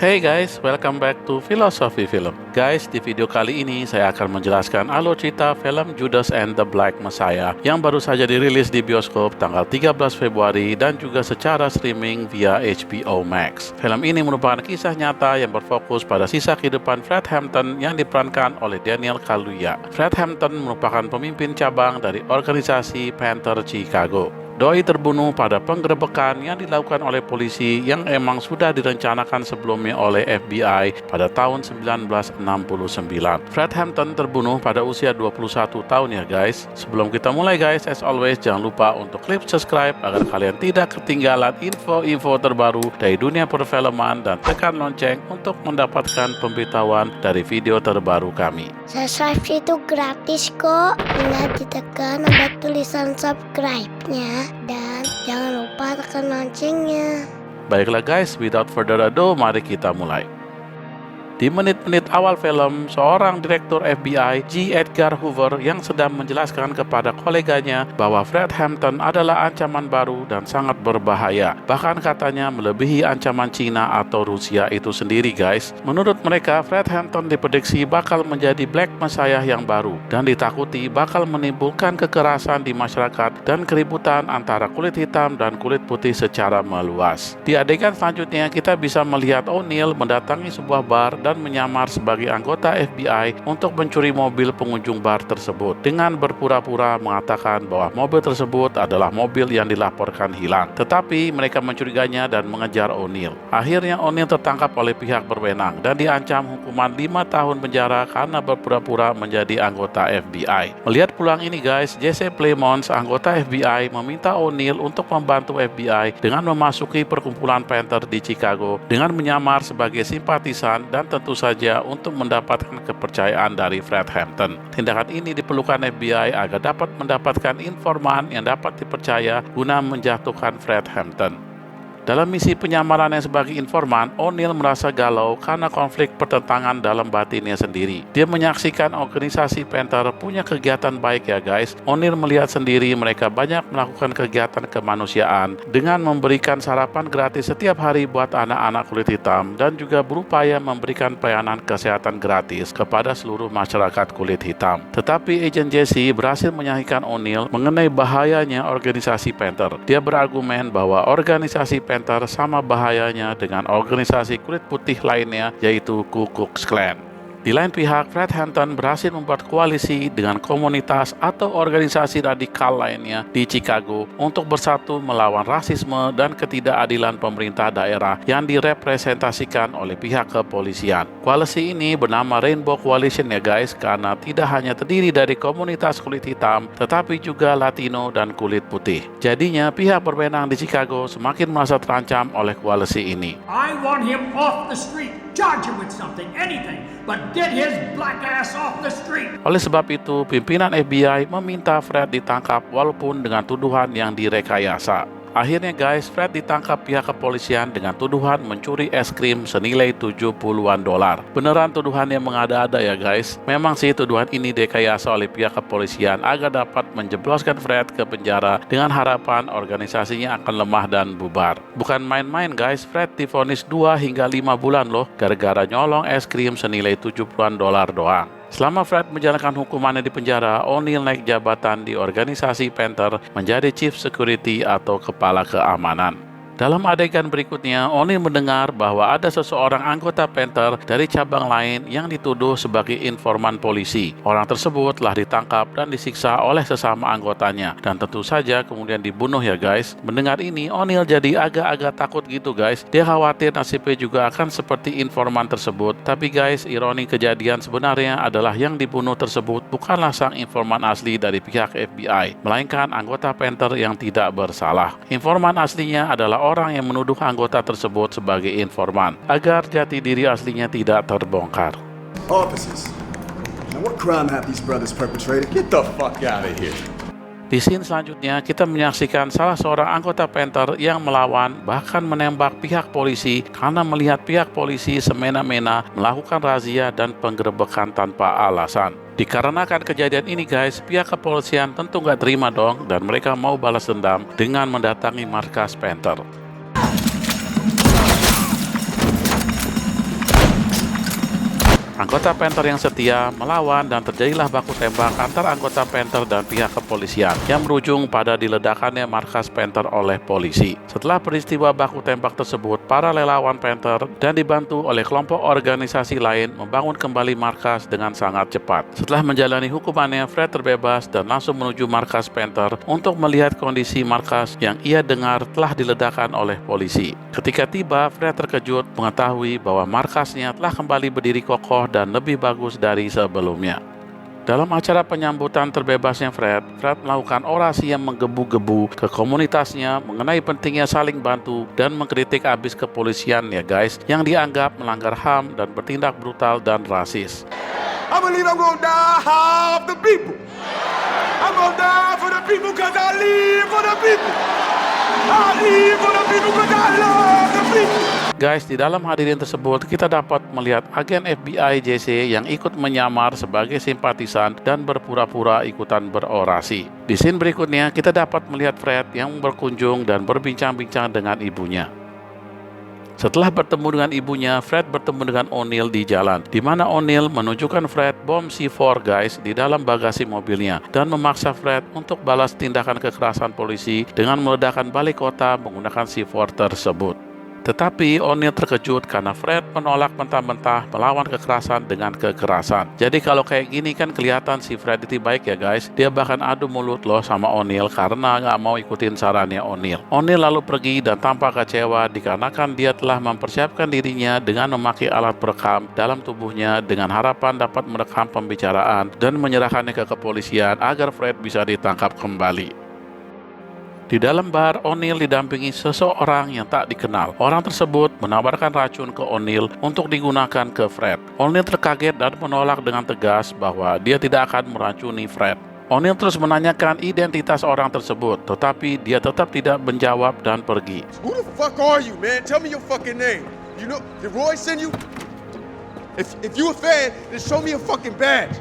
Hey guys, welcome back to Philosophy Film. Guys, di video kali ini saya akan menjelaskan alur cerita film Judas and the Black Messiah yang baru saja dirilis di bioskop tanggal 13 Februari dan juga secara streaming via HBO Max. Film ini merupakan kisah nyata yang berfokus pada sisa kehidupan Fred Hampton yang diperankan oleh Daniel Kaluuya. Fred Hampton merupakan pemimpin cabang dari organisasi Panther Chicago. Doi terbunuh pada penggerebekan yang dilakukan oleh polisi yang emang sudah direncanakan sebelumnya oleh FBI pada tahun 1969. Fred Hampton terbunuh pada usia 21 tahun ya guys. Sebelum kita mulai guys, as always jangan lupa untuk klik subscribe agar kalian tidak ketinggalan info-info terbaru dari dunia perfilman dan tekan lonceng untuk mendapatkan pemberitahuan dari video terbaru kami. Subscribe itu gratis kok, tinggal ditekan ada tulisan subscribe-nya dan jangan lupa tekan loncengnya. Baiklah guys, without further ado, mari kita mulai. Di menit-menit awal film, seorang direktur FBI, G. Edgar Hoover, yang sedang menjelaskan kepada koleganya bahwa Fred Hampton adalah ancaman baru dan sangat berbahaya. Bahkan katanya melebihi ancaman Cina atau Rusia itu sendiri guys. Menurut mereka, Fred Hampton diprediksi bakal menjadi Black Messiah yang baru dan ditakuti bakal menimbulkan kekerasan di masyarakat dan keributan antara kulit hitam dan kulit putih secara meluas. Di adegan selanjutnya, kita bisa melihat O'Neill mendatangi sebuah bar dan menyamar sebagai anggota FBI untuk mencuri mobil pengunjung bar tersebut dengan berpura-pura mengatakan bahwa mobil tersebut adalah mobil yang dilaporkan hilang. Tetapi mereka mencurigainya dan mengejar O'Neill. Akhirnya O'Neill tertangkap oleh pihak berwenang dan diancam hukuman 5 tahun penjara karena berpura-pura menjadi anggota FBI. Melihat peluang ini guys, Jesse Plemons, anggota FBI, meminta O'Neill untuk membantu FBI dengan memasuki perkumpulan Panther di Chicago dengan menyamar sebagai simpatisan dan tentu saja untuk mendapatkan kepercayaan dari Fred Hampton. Tindakan ini diperlukan FBI agar dapat mendapatkan informan yang dapat dipercaya guna menjatuhkan Fred Hampton. Dalam misi penyamarannya sebagai informan, O'Neill merasa galau karena konflik pertentangan dalam batinnya sendiri. Dia menyaksikan organisasi Panther punya kegiatan baik ya guys. O'Neill melihat sendiri mereka banyak melakukan kegiatan kemanusiaan dengan memberikan sarapan gratis setiap hari buat anak-anak kulit hitam dan juga berupaya memberikan pelayanan kesehatan gratis kepada seluruh masyarakat kulit hitam. Tetapi agen Jesse berhasil menyahikan O'Neill mengenai bahayanya organisasi Panther. Dia berargumen bahwa organisasi Panther sama bahayanya dengan organisasi kulit putih lainnya, yaitu Ku Klux Klan. Di lain pihak, Fred Hampton berhasil membuat koalisi dengan komunitas atau organisasi radikal lainnya di Chicago untuk bersatu melawan rasisme dan ketidakadilan pemerintah daerah yang direpresentasikan oleh pihak kepolisian. Koalisi ini bernama Rainbow Coalition ya guys, karena tidak hanya terdiri dari komunitas kulit hitam, tetapi juga Latino dan kulit putih. Jadinya pihak berwenang di Chicago semakin merasa terancam oleh koalisi ini. I want him off the street. Charge him with something, anything, but get his black ass off the street. Oleh sebab itu, pimpinan FBI meminta Fred ditangkap walaupun dengan tuduhan yang direkayasa. Akhirnya guys, Fred ditangkap pihak kepolisian dengan tuduhan mencuri es krim senilai $70-an. Beneran tuduhan yang mengada-ada ya guys. Memang sih tuduhan ini direkayasa oleh pihak kepolisian agar dapat menjebloskan Fred ke penjara dengan harapan organisasinya akan lemah dan bubar. Bukan main-main guys, Fred divonis 2 hingga 5 bulan loh gara-gara nyolong es krim senilai $70-an doang. Selama Fred menjalankan hukumannya di penjara, O'Neill naik jabatan di organisasi Panther menjadi Chief Security atau Kepala Keamanan. Dalam adegan berikutnya, O'Neill mendengar bahwa ada seseorang anggota Panther dari cabang lain yang dituduh sebagai informan polisi. Orang tersebut telah ditangkap dan disiksa oleh sesama anggotanya dan tentu saja kemudian dibunuh ya guys. Mendengar ini, O'Neill jadi agak-agak takut gitu guys. Dia khawatir nasibnya juga akan seperti informan tersebut. Tapi guys, ironi kejadian sebenarnya adalah yang dibunuh tersebut bukanlah sang informan asli dari pihak FBI, melainkan anggota Panther yang tidak bersalah. Informan aslinya adalah orang yang menuduh anggota tersebut sebagai informan agar jati diri aslinya tidak terbongkar. Officers, now what crime have these brothers perpetrated? Get the fuck out of here. Di scene selanjutnya, kita menyaksikan salah seorang anggota Panther yang melawan bahkan menembak pihak polisi karena melihat pihak polisi semena-mena melakukan razia dan penggerebekan tanpa alasan. Dikarenakan kejadian ini guys, pihak kepolisian tentu nggak terima dong dan mereka mau balas dendam dengan mendatangi markas Panther. Anggota Panther yang setia melawan dan terjadilah baku tembak antar anggota Panther dan pihak kepolisian yang berujung pada diledakannya markas Panther oleh polisi. Setelah peristiwa baku tembak tersebut, para relawan Panther dan dibantu oleh kelompok organisasi lain membangun kembali markas dengan sangat cepat. Setelah menjalani hukumannya, Fred terbebas dan langsung menuju markas Panther untuk melihat kondisi markas yang ia dengar telah diledakkan oleh polisi. Ketika tiba, Fred terkejut mengetahui bahwa markasnya telah kembali berdiri kokoh dan lebih bagus dari sebelumnya. Dalam acara penyambutan terbebasnya Fred melakukan orasi yang menggebu-gebu ke komunitasnya mengenai pentingnya saling bantu dan mengkritik abis kepolisian ya guys, yang dianggap melanggar HAM dan bertindak brutal dan rasis. I believe I'm gonna die half the people. I'm gonna die for the people cause I live for the people. I live for the people cause I love the people. Guys, di dalam hadirin tersebut kita dapat melihat agen FBI JC yang ikut menyamar sebagai simpatisan dan berpura-pura ikutan berorasi. Di scene berikutnya kita dapat melihat Fred yang berkunjung dan berbincang-bincang dengan ibunya. Setelah bertemu dengan ibunya, Fred bertemu dengan O'Neill di jalan, di mana O'Neill menunjukkan Fred bom C4 guys di dalam bagasi mobilnya dan memaksa Fred untuk balas tindakan kekerasan polisi dengan meledakkan balik kota menggunakan C4 tersebut. Tetapi O'Neill terkejut karena Fred menolak mentah-mentah melawan kekerasan dengan kekerasan. Jadi kalau kayak gini kan kelihatan si Fred itu baik ya guys. Dia bahkan adu mulut loh sama O'Neill karena nggak mau ikutin sarannya O'Neill. O'Neill lalu pergi dan tampak kecewa dikarenakan dia telah mempersiapkan dirinya dengan memakai alat perekam dalam tubuhnya dengan harapan dapat merekam pembicaraan dan menyerahkannya ke kepolisian agar Fred bisa ditangkap kembali. Di dalam bar, O'Neill didampingi seseorang yang tak dikenal. Orang tersebut menawarkan racun ke O'Neill untuk digunakan ke Fred. O'Neill terkaget dan menolak dengan tegas bahwa dia tidak akan meracuni Fred. O'Neill terus menanyakan identitas orang tersebut, tetapi dia tetap tidak menjawab dan pergi. Who the fuck are you, man? Tell me your fucking name. You know, did Roy send you? If you a fan, then show me a fucking badge.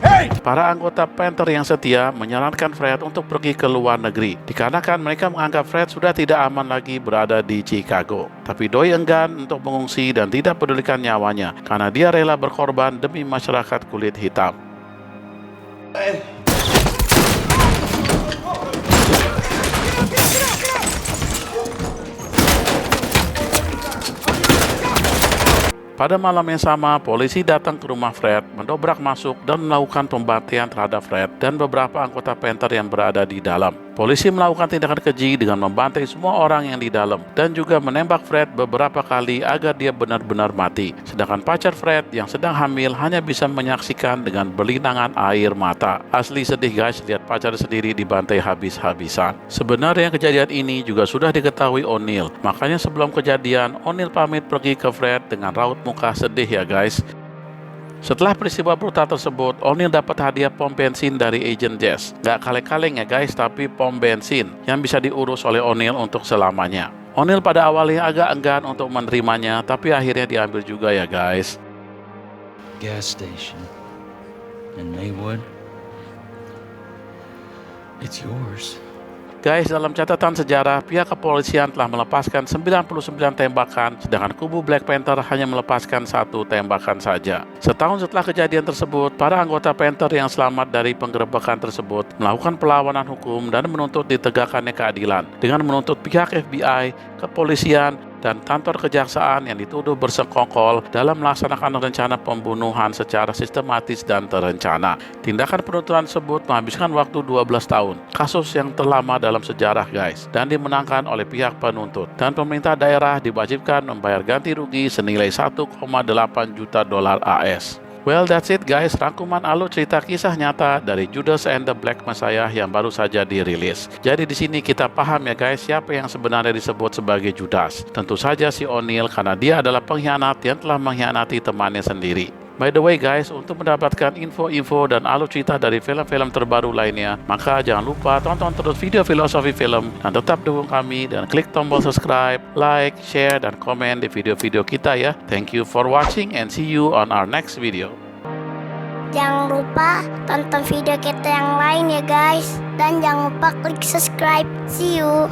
Hey! Para anggota Panther yang setia menyarankan Fred untuk pergi ke luar negeri, dikarenakan mereka menganggap Fred sudah tidak aman lagi berada di Chicago. Tapi Doi enggan untuk mengungsi dan tidak pedulikan nyawanya, karena dia rela berkorban demi masyarakat kulit hitam. Pada malam yang sama, polisi datang ke rumah Fred, mendobrak masuk dan melakukan pembantaian terhadap Fred dan beberapa anggota Panther yang berada di dalam. Polisi melakukan tindakan keji dengan membantai semua orang yang di dalam dan juga menembak Fred beberapa kali agar dia benar-benar mati. Sedangkan pacar Fred yang sedang hamil hanya bisa menyaksikan dengan berlinangan air mata. Asli sedih guys, lihat pacar sendiri dibantai habis-habisan. Sebenarnya kejadian ini juga sudah diketahui O'Neill. Makanya sebelum kejadian, O'Neill pamit pergi ke Fred dengan raut muka sedih ya guys. Setelah peristiwa brutal tersebut, O'Neill dapat hadiah pom bensin dari Agent Jess. Gak kaleng-kaleng ya guys, tapi pom bensin yang bisa diurus oleh O'Neill untuk selamanya. O'Neill pada awalnya agak enggan untuk menerimanya, tapi akhirnya diambil juga ya guys. Gas station in Maywood. It's yours. Guys, dalam catatan sejarah, pihak kepolisian telah melepaskan 99 tembakan, sedangkan kubu Black Panther hanya melepaskan 1 tembakan saja. Setahun setelah kejadian tersebut, para anggota Panther yang selamat dari penggerebekan tersebut melakukan perlawanan hukum dan menuntut ditegakkannya keadilan dengan menuntut pihak FBI, kepolisian, dan kantor kejaksaan yang dituduh bersekongkol dalam melaksanakan rencana pembunuhan secara sistematis dan terencana. Tindakan penuntutan tersebut menghabiskan waktu 12 tahun, kasus yang terlama dalam sejarah guys, dan dimenangkan oleh pihak penuntut. Dan pemerintah daerah diwajibkan membayar ganti rugi senilai 1,8 juta dolar AS. Well, that's it guys, rangkuman alur cerita kisah nyata dari Judas and the Black Messiah yang baru saja dirilis. Jadi di sini kita paham ya guys, siapa yang sebenarnya disebut sebagai Judas. Tentu saja si O'Neill, karena dia adalah pengkhianat yang telah mengkhianati temannya sendiri. By the way guys, untuk mendapatkan info-info dan alur cerita dari film-film terbaru lainnya, maka jangan lupa tonton terus video filosofi film dan tetap dukung kami dan klik tombol subscribe, like, share, dan komen di video-video kita ya. Thank you for watching and see you on our next video. Jangan lupa tonton video kita yang lain ya guys. Dan jangan lupa klik subscribe. See you.